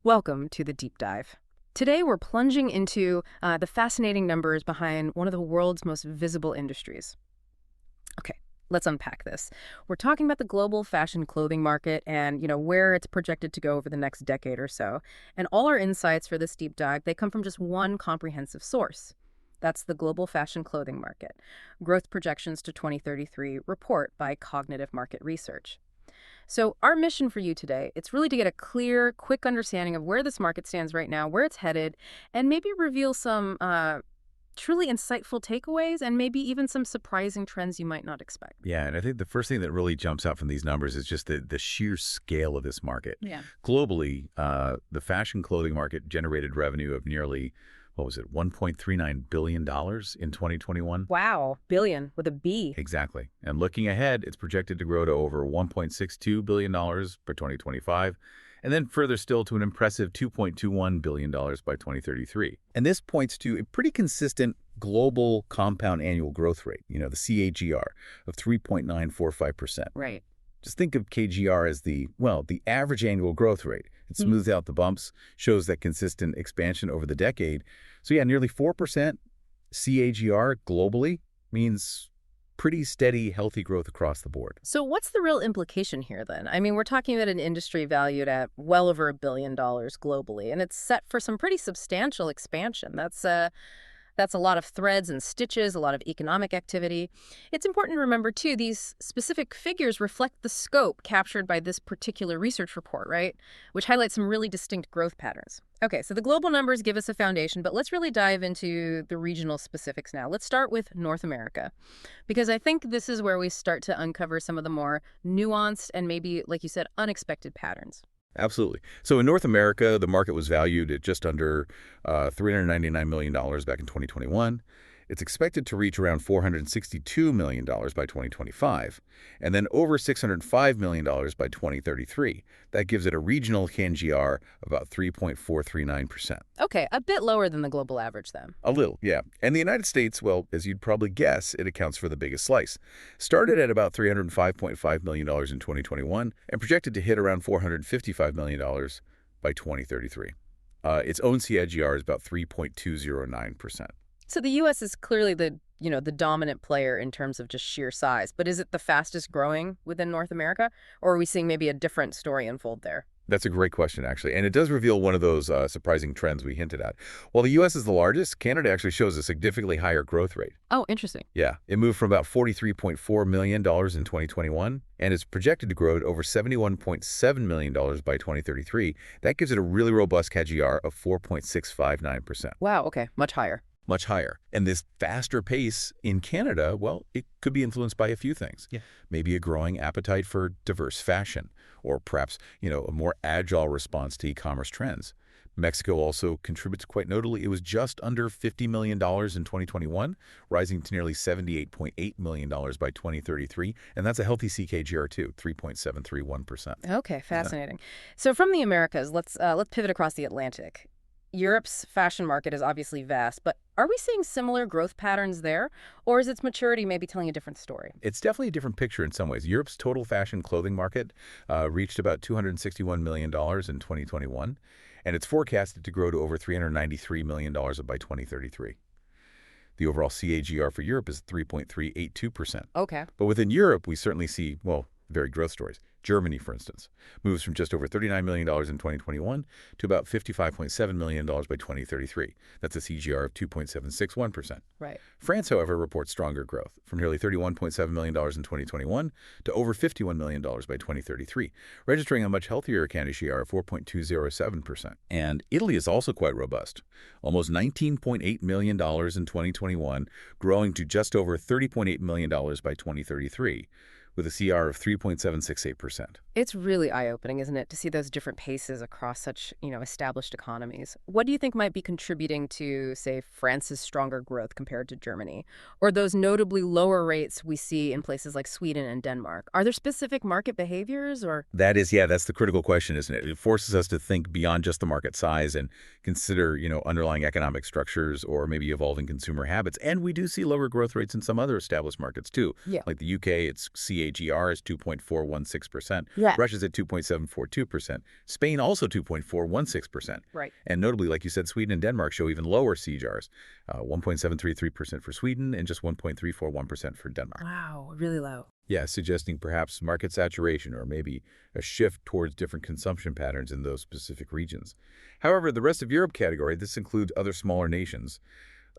Welcome to the Deep Dive. Today, we're plunging into the fascinating numbers behind one of the world's most visible industries. Okay, let's unpack this. We're talking about the global fashion clothing market and, where it's projected to go over the next decade or so. And all our insights for this deep dive, they come from just one comprehensive source. That's the global fashion clothing market. Growth projections to 2033 report by Cognitive Market Research. So our mission for you today, it's really to get a clear, quick understanding of where this market stands right now, where it's headed, and maybe reveal some truly insightful takeaways and maybe even some surprising trends you might not expect. Yeah, and I think the first thing that really jumps out from these numbers is just the sheer scale of this market. Yeah. Globally, the fashion clothing market generated revenue of nearly, what was it, $1.39 billion in 2021? Wow, billion with a B. Exactly. And looking ahead, it's projected to grow to over $1.62 billion by 2025, and then further still to an impressive $2.21 billion by 2033. And this points to a pretty consistent global compound annual growth rate, the CAGR, of 3.945%. Right. Just think of KGR as the average annual growth rate. It smooths out the bumps, shows that consistent expansion over the decade. So yeah, nearly 4% CAGR globally means pretty steady, healthy growth across the board. So what's the real implication here then? I mean, we're talking about an industry valued at well over $1 billion globally, and it's set for some pretty substantial expansion. That's a lot of threads and stitches, a lot of economic activity. It's important to remember, too, these specific figures reflect the scope captured by this particular research report, right? Which highlights some really distinct growth patterns. Okay, so the global numbers give us a foundation, but let's really dive into the regional specifics now. Let's start with North America, because I think this is where we start to uncover some of the more nuanced and maybe, like you said, unexpected patterns. Absolutely. So in North America, the market was valued at just under $399 million back in 2021. It's expected to reach around $462 million by 2025, and then over $605 million by 2033. That gives it a regional CAGR of about 3.439%. Okay, a bit lower than the global average then. A little, yeah. And the United States, well, as you'd probably guess, it accounts for the biggest slice. Started at about $305.5 million in 2021 and projected to hit around $455 million by 2033. Its own CAGR is about 3.209%. So the U.S. is clearly the dominant player in terms of just sheer size, but is it the fastest growing within North America, or are we seeing maybe a different story unfold there? That's a great question, actually, and it does reveal one of those surprising trends we hinted at. While the U.S. is the largest, Canada actually shows a significantly higher growth rate. Oh, interesting. Yeah, it moved from about $43.4 million in 2021, and is projected to grow to over $71.7 million by 2033. That gives it a really robust CAGR of 4.659%. Wow, okay, much higher. Much higher. And this faster pace in Canada, well, it could be influenced by a few things. Yeah. Maybe a growing appetite for diverse fashion, or perhaps, a more agile response to e-commerce trends. Mexico also contributes quite notably. It was just under $50 million in 2021, rising to nearly $78.8 million by 2033. And that's a healthy CAGR too, 3.731%. Okay, fascinating. Yeah. So from the Americas, let's pivot across the Atlantic. Europe's fashion market is obviously vast, but are we seeing similar growth patterns there, or is its maturity maybe telling a different story? It's definitely a different picture in some ways. Europe's total fashion clothing market reached about $261 million in 2021, and it's forecasted to grow to over $393 million by 2033. The overall CAGR for Europe is 3.382%. Okay. But within Europe, we certainly see, varied growth stories. Germany, for instance, moves from just over $39 million in 2021 to about $55.7 million by 2033. That's a CGR of 2.761%. Right. France, however, reports stronger growth, from nearly $31.7 million in 2021 to over $51 million by 2033, registering a much healthier CAGR of 4.207%. And Italy is also quite robust, almost $19.8 million in 2021, growing to just over $30.8 million by 2033. With a CR of 3.768%. It's really eye-opening, isn't it, to see those different paces across such, established economies. What do you think might be contributing to, say, France's stronger growth compared to Germany, or those notably lower rates we see in places like Sweden and Denmark? Are there specific market behaviors, or? That's the critical question, isn't it? It forces us to think beyond just the market size and consider, underlying economic structures or maybe evolving consumer habits. And we do see lower growth rates in some other established markets too. Yeah. Like the UK, its CAGR CAGR is 2.416%. Yeah. Russia's at 2.742%. Spain also 2.416%. Right. And notably, like you said, Sweden and Denmark show even lower CAGRs, 1.733% for Sweden and just 1.341% for Denmark. Wow, really low. Yeah, suggesting perhaps market saturation or maybe a shift towards different consumption patterns in those specific regions. However, the rest of Europe category, this includes other smaller nations,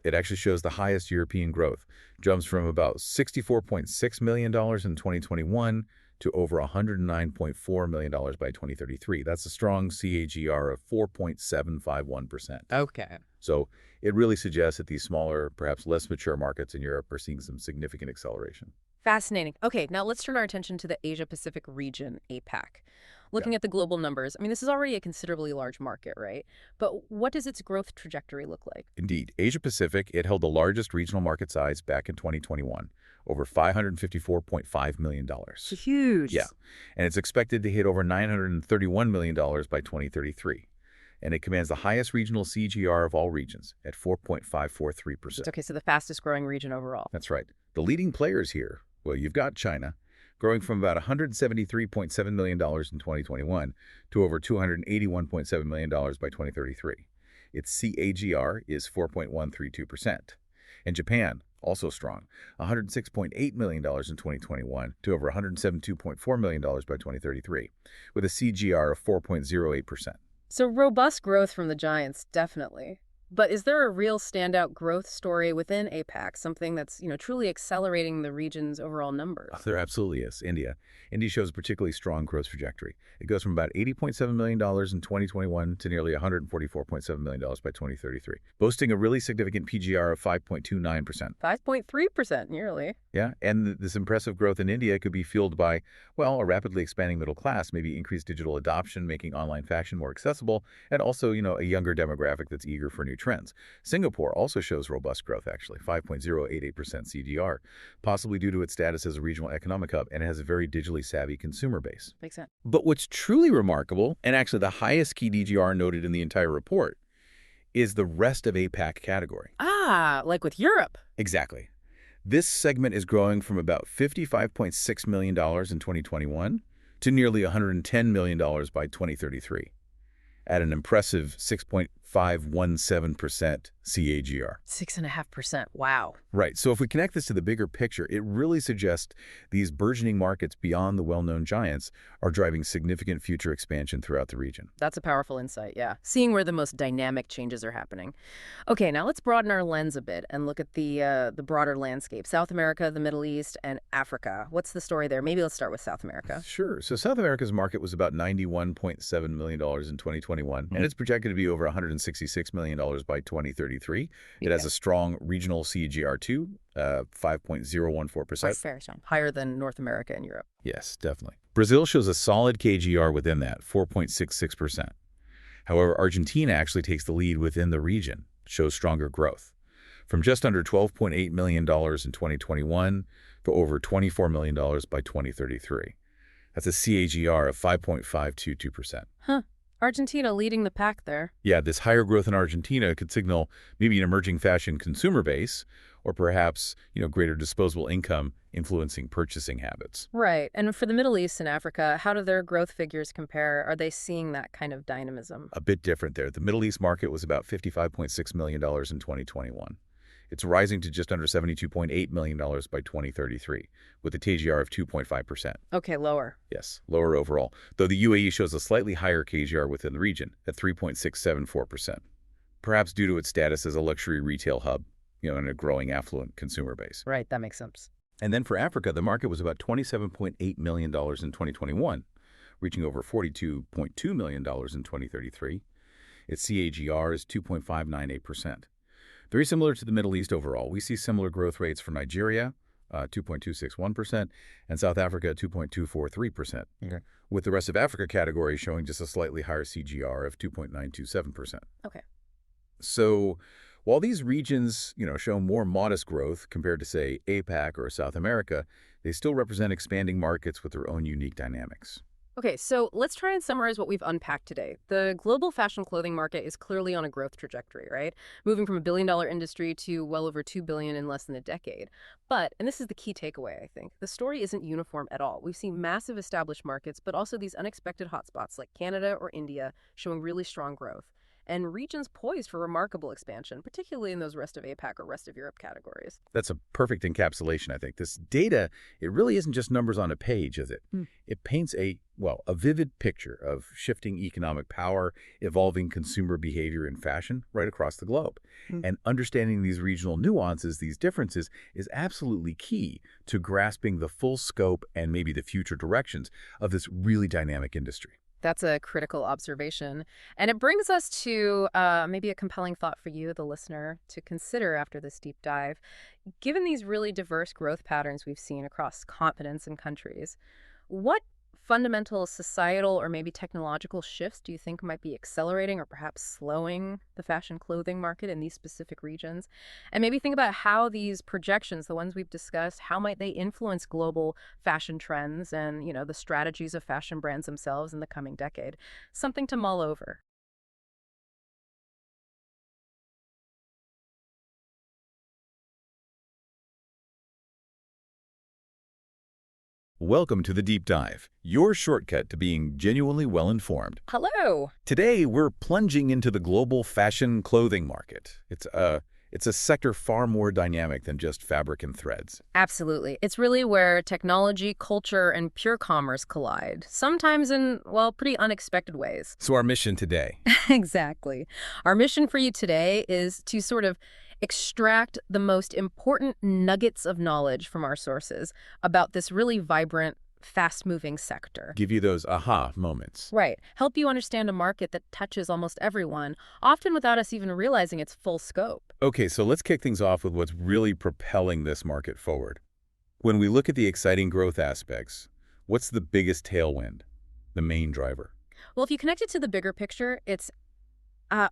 it actually shows the highest European growth. Jumps from about $64.6 million in 2021 to over $109.4 million by 2033. That's a strong CAGR of 4.751%. Okay. So it really suggests that these smaller, perhaps less mature markets in Europe are seeing some significant acceleration. Fascinating. Okay, now let's turn our attention to the Asia-Pacific region, APAC. Looking at the global numbers, I mean, this is already a considerably large market, right? But what does its growth trajectory look like? Indeed, Asia-Pacific, it held the largest regional market size back in 2021, over $554.5 million. It's huge. Yeah, and it's expected to hit over $931 million by 2033. And it commands the highest regional CGR of all regions at 4.543%. Okay, so the fastest growing region overall. That's right. The leading players here, well, you've got China, growing from about $173.7 million in 2021 to over $281.7 million by 2033. Its CAGR is 4.132%. And Japan, also strong, $106.8 million in 2021 to over $172.4 million by 2033, with a CGR of 4.08%. So robust growth from the giants, definitely. But is there a real standout growth story within APAC, something that's, truly accelerating the region's overall numbers? There absolutely is. India. India shows a particularly strong growth trajectory. It goes from about $80.7 million in 2021 to nearly $144.7 million by 2033, boasting a really significant PGR of 5.29%. 5.3%, nearly. Yeah, and this impressive growth in India could be fueled by, well, a rapidly expanding middle class, maybe increased digital adoption, making online fashion more accessible, and also, a younger demographic that's eager for new trends. Singapore also shows robust growth, actually, 5.088% CGR, possibly due to its status as a regional economic hub, and it has a very digitally savvy consumer base. Makes sense. But what's truly remarkable, and actually the highest key DGR noted in the entire report, is the rest of APAC category. Ah, like with Europe. Exactly. This segment is growing from about $55.6 million in 2021 to nearly $110 million by 2033, at an impressive 6.517% CAGR. 6.5%. Wow. Right. So if we connect this to the bigger picture, it really suggests these burgeoning markets beyond the well-known giants are driving significant future expansion throughout the region. That's a powerful insight, yeah. Seeing where the most dynamic changes are happening. Okay, now let's broaden our lens a bit and look at the broader landscape. South America, the Middle East, and Africa. What's the story there? Maybe let's start with South America. Sure. So South America's market was about $91.7 million in 2021, and it's projected to be over $166 million by 2033. It has a strong regional CGR2, 5.014%. Very strong. Higher than North America and Europe. Yes, definitely. Brazil shows a solid KGR within that, 4.66%. However, Argentina actually takes the lead within the region, shows stronger growth, from just under $12.8 million in 2021 to over $24 million by 2033. That's a CAGR of 5.522%. Huh. Argentina leading the pack there. Yeah, this higher growth in Argentina could signal maybe an emerging fashion consumer base, or perhaps, greater disposable income influencing purchasing habits. Right. And for the Middle East and Africa, how do their growth figures compare? Are they seeing that kind of dynamism? A bit different there. The Middle East market was about $55.6 million in 2021. It's rising to just under $72.8 million by 2033, with a KGR of 2.5%. Okay, lower. Yes, lower overall, though the UAE shows a slightly higher KGR within the region at 3.674%, perhaps due to its status as a luxury retail hub, and a growing affluent consumer base. Right, that makes sense. And then for Africa, the market was about $27.8 million in 2021, reaching over $42.2 million in 2033. Its CAGR is 2.598%. Very similar to the Middle East overall. We see similar growth rates for Nigeria, 2.261%, and South Africa, 2.243%, with the rest of Africa category showing just a slightly higher CGR of 2.927%. Okay. So while these regions, show more modest growth compared to, say, APAC or South America, they still represent expanding markets with their own unique dynamics. Okay, so let's try and summarize what we've unpacked today. The global fashion clothing market is clearly on a growth trajectory, right? Moving from a billion-dollar industry to well over 2 billion in less than a decade. But, and this is the key takeaway, I think, the story isn't uniform at all. We've seen massive established markets, but also these unexpected hotspots like Canada or India showing really strong growth. And regions poised for remarkable expansion, particularly in those rest of APAC or rest of Europe categories. That's a perfect encapsulation, I think. This data, it really isn't just numbers on a page, is it? Hmm. It paints a vivid picture of shifting economic power, evolving consumer behavior in fashion right across the globe. Hmm. And understanding these regional nuances, these differences, is absolutely key to grasping the full scope and maybe the future directions of this really dynamic industry. That's a critical observation. And it brings us to maybe a compelling thought for you, the listener, to consider after this deep dive. Given these really diverse growth patterns we've seen across continents and countries, what fundamental societal or maybe technological shifts do you think might be accelerating or perhaps slowing the fashion clothing market in these specific regions? And maybe think about how these projections, the ones we've discussed, how might they influence global fashion trends and, the strategies of fashion brands themselves in the coming decade? Something to mull over. Welcome to the Deep Dive, your shortcut to being genuinely well-informed. Hello. Today, we're plunging into the global fashion clothing market. It's a sector far more dynamic than just fabric and threads. Absolutely. It's really where technology, culture, and pure commerce collide, sometimes in, well, pretty unexpected ways. So our mission today, Exactly. Our mission for you today is to sort of extract the most important nuggets of knowledge from our sources about this really vibrant, fast-moving sector. give you those aha moments. Right. Help you understand a market that touches almost everyone, often without us even realizing its full scope. Okay, so let's kick things off with what's really propelling this market forward. When we look at the exciting growth aspects, what's the biggest tailwind, the main driver? Well, if you connect it to the bigger picture, it's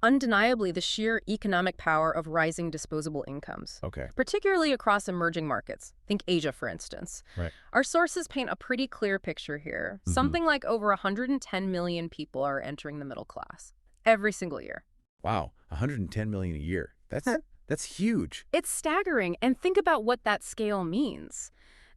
undeniably the sheer economic power of rising disposable incomes, Okay, particularly across emerging markets. Think Asia, for instance. right. Our sources paint a pretty clear picture here. Something like over 110 million people are entering the middle class every single year. Wow, 110 million a year. That's huge. It's staggering, and think about what that scale means.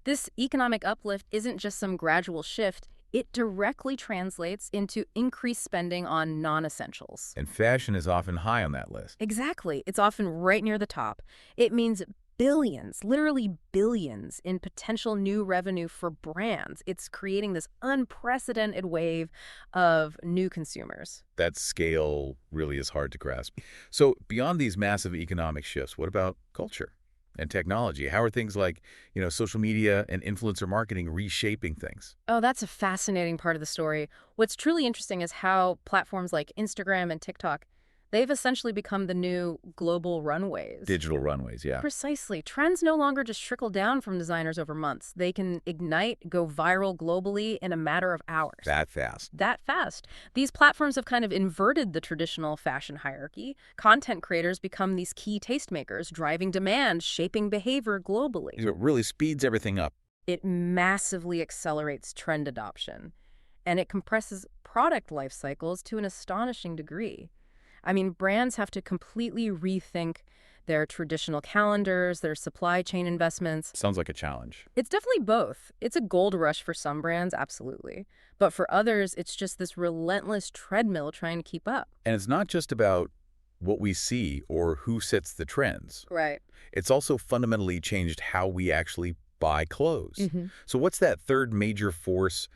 This economic uplift isn't just some gradual shift. It directly translates into increased spending on non-essentials. And fashion is often high on that list. Exactly. It's often right near the top. It means billions, literally billions, in potential new revenue for brands. It's creating this unprecedented wave of new consumers. That scale really is hard to grasp. So beyond these massive economic shifts, what about culture and technology? How are things like, social media and influencer marketing reshaping things? Oh, that's a fascinating part of the story. What's truly interesting is how platforms like Instagram and TikTok, they've essentially become the new global runways. Digital runways, yeah. Precisely. Trends no longer just trickle down from designers over months. They can ignite, go viral globally in a matter of hours. That fast. That fast. These platforms have kind of inverted the traditional fashion hierarchy. Content creators become these key tastemakers, driving demand, shaping behavior globally. It really speeds everything up. It massively accelerates trend adoption, and it compresses product life cycles to an astonishing degree. I mean, brands have to completely rethink their traditional calendars, their supply chain investments. Sounds like a challenge. It's definitely both. It's a gold rush for some brands, absolutely. But for others, it's just this relentless treadmill trying to keep up. And it's not just about what we see or who sets the trends. Right. It's also fundamentally changed how we actually buy clothes. Mm-hmm. So what's that third major force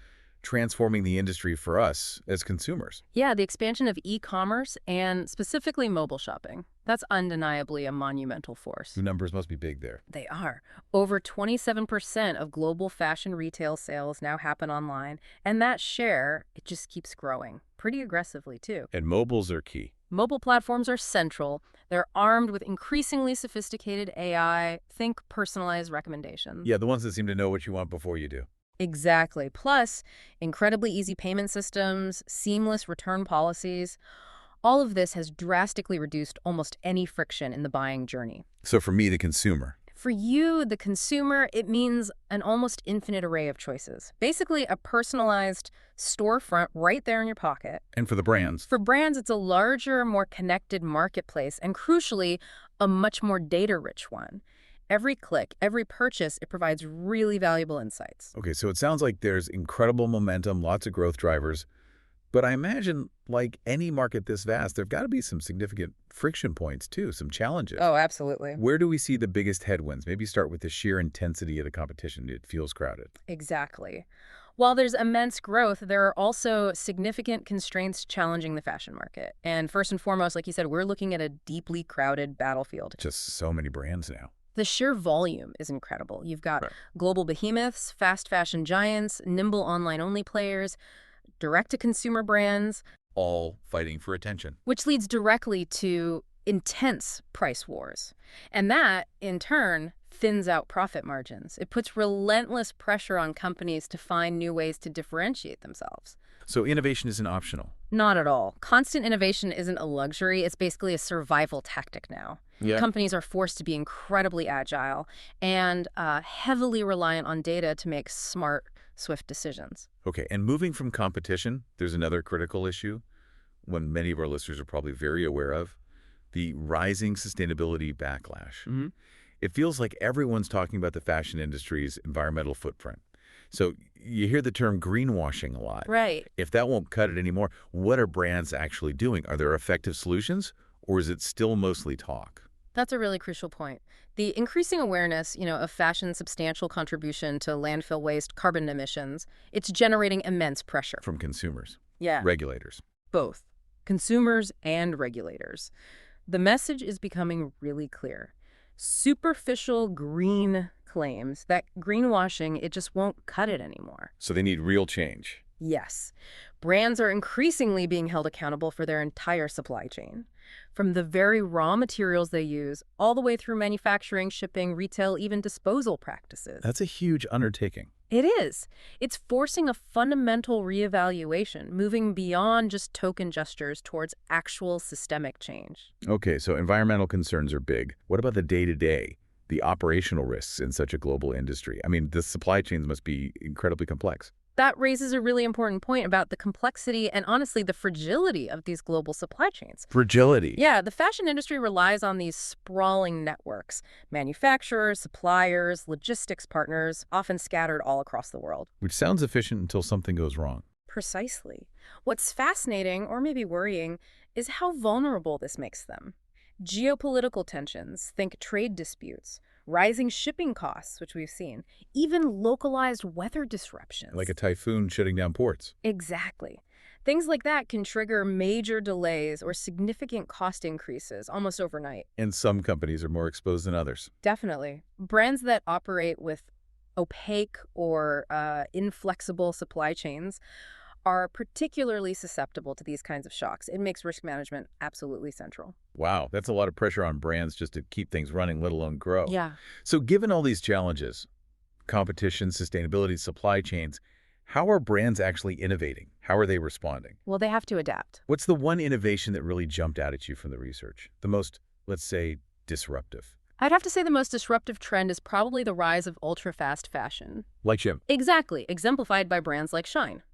transforming the industry for us as consumers? Yeah, the expansion of e-commerce and specifically mobile shopping. That's undeniably a monumental force. The numbers must be big there. They are. Over 27% of global fashion retail sales now happen online, and that share, it just keeps growing, pretty aggressively too. And mobiles are key. Mobile platforms are central. They're armed with increasingly sophisticated AI, think personalized recommendations. Yeah, the ones that seem to know what you want before you do. Exactly. Plus, incredibly easy payment systems, seamless return policies. All of this has drastically reduced almost any friction in the buying journey. So for me, the consumer, For you, the consumer, it means an almost infinite array of choices. Basically, a personalized storefront right there in your pocket. And for the brands, For brands, it's a larger, more connected marketplace, and crucially, a much more data-rich one. Every click, every purchase, it provides really valuable insights. okay, so it sounds like there's incredible momentum, lots of growth drivers. But I imagine, like any market this vast, there've got to be some significant friction points, too, some challenges. Oh, absolutely. Where do we see the biggest headwinds? Maybe start with the sheer intensity of the competition. It feels crowded. Exactly. While there's immense growth, there are also significant constraints challenging the fashion market. And first and foremost, like you said, we're looking at a deeply crowded battlefield. Just so many brands now. The sheer volume is incredible. You've got Right. global behemoths, fast fashion giants, nimble online-only players, direct-to-consumer brands, All fighting for attention. which leads directly to intense price wars. And that, in turn, thins out profit margins. It puts relentless pressure on companies to find new ways to differentiate themselves. So innovation isn't optional. Not at all. Constant innovation isn't a luxury. It's basically a survival tactic now. Yeah. Companies are forced to be incredibly agile and heavily reliant on data to make smart, swift decisions. Okay, and moving from competition, there's another critical issue, one many of our listeners are probably very aware of, the rising sustainability backlash. Mm-hmm. It feels like everyone's talking about the fashion industry's environmental footprint. So you hear the term greenwashing a lot. Right. If that won't cut it anymore, what are brands actually doing? Are there effective solutions, or is it still mostly talk? That's a really crucial point. The increasing awareness, of fashion's substantial contribution to landfill waste, carbon emissions, it's generating immense pressure. From consumers, Yeah. regulators. Both consumers and regulators. The message is becoming really clear. Superficial green claims that greenwashing, it just won't cut it anymore. So they need real change. Yes, brands are increasingly being held accountable for their entire supply chain. From the very raw materials they use, all the way through manufacturing, shipping, retail, even disposal practices. That's a huge undertaking. It is. It's forcing a fundamental reevaluation, moving beyond just token gestures towards actual systemic change. Okay, so environmental concerns are big. What about the day-to-day, the operational risks in such a global industry? I mean, the supply chains must be incredibly complex. That raises a really important point about the complexity and, honestly, the fragility of these global supply chains. Fragility. Yeah, the fashion industry relies on these sprawling networks, manufacturers, suppliers, logistics partners, often scattered all across the world. Which sounds efficient until something goes wrong. Precisely. What's fascinating, or maybe worrying, is how vulnerable this makes them. Geopolitical tensions, think trade disputes, rising shipping costs, which we've seen, even localized weather disruptions. Like a typhoon shutting down ports. Exactly. Things like that can trigger major delays or significant cost increases almost overnight. And some companies are more exposed than others. Definitely. Brands that operate with opaque or inflexible supply chains are particularly susceptible to these kinds of shocks. It makes risk management absolutely central. Wow, that's a lot of pressure on brands just to keep things running, let alone grow. Yeah. So given all these challenges, competition, sustainability, supply chains, how are brands actually innovating? How are they responding? Well, they have to adapt. What's the one innovation that really jumped out at you from the research? The most, let's say, disruptive? I'd have to say the most disruptive trend is probably the rise of ultra-fast fashion. Like Jim. Exactly, exemplified by brands like Shine.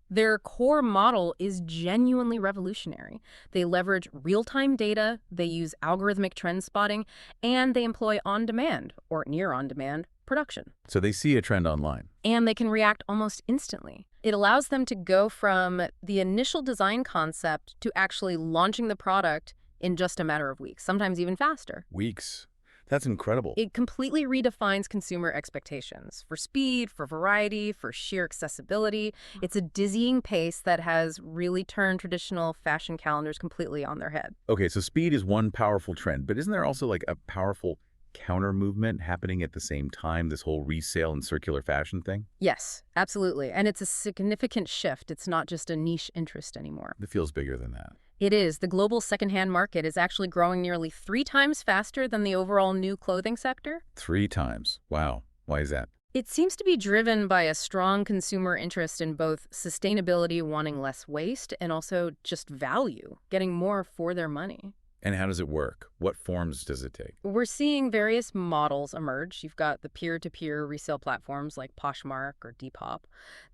Their core model is genuinely revolutionary. They leverage real-time data, they use algorithmic trend spotting, and they employ on-demand, or near-on-demand, production. So they see a trend online. And they can react almost instantly. It allows them to go from the initial design concept to actually launching the product in just a matter of weeks, sometimes even faster. Weeks. That's incredible. It completely redefines consumer expectations for speed, for variety, for sheer accessibility. It's a dizzying pace that has really turned traditional fashion calendars completely on their head. Okay, so speed is one powerful trend, but isn't there also like a powerful counter movement happening at the same time, this whole resale and circular fashion thing? Yes, absolutely. And it's a significant shift. It's not just a niche interest anymore. It feels bigger than that. It is. The global secondhand market is actually growing nearly 3 times faster than the overall new clothing sector. 3 times. Wow. Why is that? It seems to be driven by a strong consumer interest in both sustainability, wanting less waste, and also just value, getting more for their money. And how does it work? What forms does it take? We're seeing various models emerge. You've got the peer-to-peer resale platforms like Poshmark or Depop.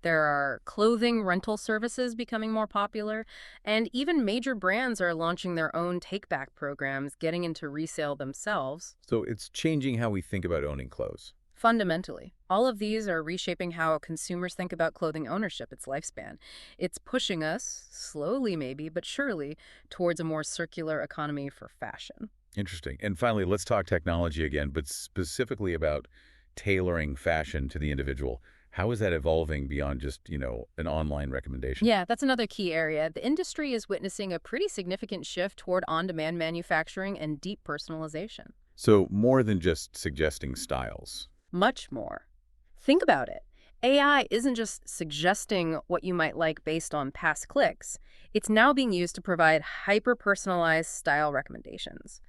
There are clothing rental services becoming more popular, and even major brands are launching their own take-back programs, getting into resale themselves. So it's changing how we think about owning clothes. Fundamentally, all of these are reshaping how consumers think about clothing ownership, its lifespan. It's pushing us, slowly maybe, but surely, towards a more circular economy for fashion. Interesting. And finally, let's talk technology again, but specifically about tailoring fashion to the individual. How is that evolving beyond just, an online recommendation? Yeah, that's another key area. The industry is witnessing a pretty significant shift toward on-demand manufacturing and deep personalization. So more than just suggesting styles. Much more. Think about it. AI isn't just suggesting what you might like based on past clicks. It's now being used to provide hyper-personalized style recommendations.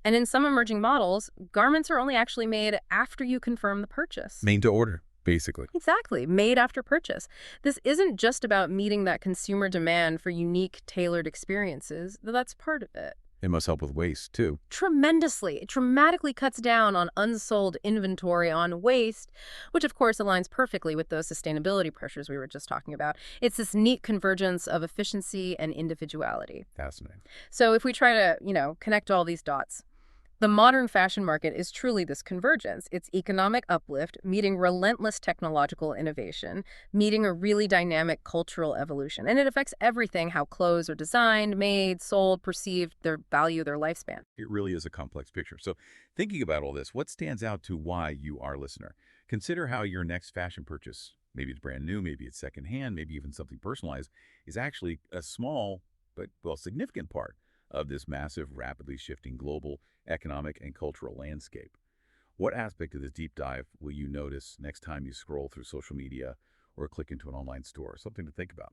And in some emerging models, garments are only actually made after you confirm the purchase. Made to order, basically. Exactly, made after purchase. This isn't just about meeting that consumer demand for unique, tailored experiences, though that's part of it. It must help with waste, too. Tremendously. It dramatically cuts down on unsold inventory, on waste, which of course aligns perfectly with those sustainability pressures we were just talking about. It's this neat convergence of efficiency and individuality. Fascinating. So if we try to, connect all these dots, the modern fashion market is truly this convergence. It's economic uplift, meeting relentless technological innovation, meeting a really dynamic cultural evolution. And it affects everything, how clothes are designed, made, sold, perceived, their value, their lifespan. It really is a complex picture. So thinking about all this, what stands out to why you, our listener? Consider how your next fashion purchase, maybe it's brand new, maybe it's secondhand, maybe even something personalized, is actually a small but, significant part of this massive, rapidly shifting global economic and cultural landscape. What aspect of this deep dive will you notice next time you scroll through social media or click into an online store? Something to think about.